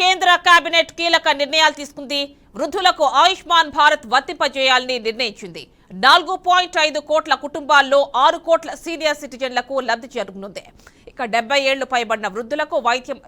కేంద్ర కేబినెట్ కీలక నిర్ణయాలు తీసుకుంది. వృద్ధులకు ఆయుష్మాన్ భారత్ వర్తింపజేయాలని నిర్ణయించింది. 4.5 కోట్ల కుటుంబాల్లో 6 కోట్ల సీనియర్ సిటిజన్లకు లబ్ధి జరగనుంది. ఇక 70 ఏళ్లు పైబడిన వృద్ధులకు వైద్యం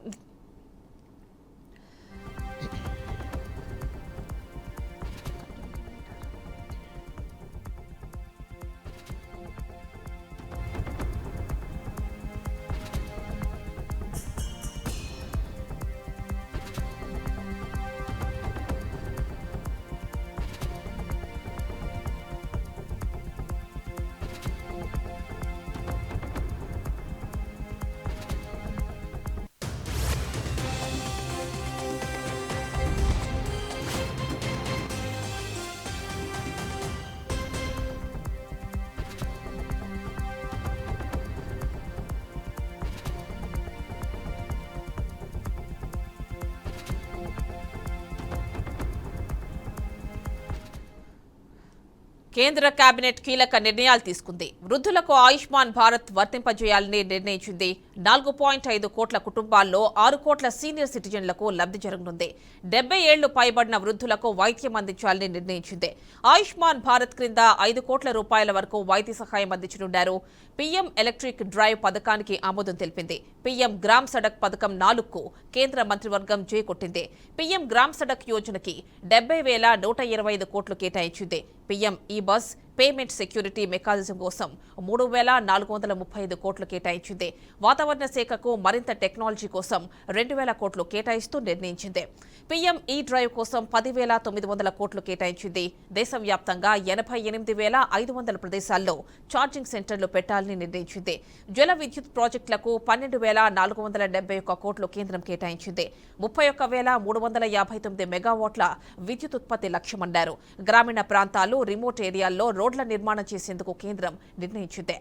కేంద్ర కేబినెట్ కీలక నిర్ణయాలు తీసుకుంది. వృద్ధులకు ఆయుష్మాన్ భారత్ వర్తింపజేయాలని నిర్ణయించింది. 4.5 కోట్ల కుటుంబాల్లో 6 కోట్ల సీనియర్ సిటిజన్లకు లబ్ధి జరగనుంది. 70 ఏళ్లు పైబడిన వృద్ధులకు వైద్యం అందించాలని నిర్ణయించింది. ఆయుష్మాన్ భారత్ క్రింద 5 కోట్ల రూపాయల వరకు వైద్య సహాయం అందించనున్నారు. పీఎం ఎలక్ట్రిక్ డ్రైవ్ పథకానికి ఆమోదం తెలిపింది. పీఎం గ్రామ్ సడక్ పథకం 4కు కేంద్ర మంత్రివర్గం జే కొట్టింది. పీఎం గ్రామ్ సడక్ యోజనకి 70,125 కోట్లు కేటాయించింది. పీఎం ఈ బస్ పేమెంట్ సెక్యూరిటీ మెకానిజం కోసం 3,435 కోట్లు కేటాయించింది. వాతావరణ శాఖకు మరింత టెక్నాలజీ కోసం 2,000 కోట్లు కేటాయిస్తూ నిర్ణయించింది. పీఎం ఈ డ్రైవ్ కోసం 10,900 కోట్లు కేటాయించింది. దేశవ్యాప్తంగా 88,500 ప్రదేశాల్లో ఛార్జింగ్ సెంటర్లు పెట్టాలని నిర్ణయించింది. జల విద్యుత్ ప్రాజెక్టులకు 12,471 కోట్లు కేంద్రం కేటాయించింది. 31,359 మెగావాట్ల విద్యుత్ ఉత్పత్తి లక్ష్యమన్నారు. గ్రామీణ ప్రాంతాలు, రిమోట్ ఏరియాల్లో రోడ్ల నిర్మాణం చేసేందుకు కేంద్రం నిర్ణయించింది.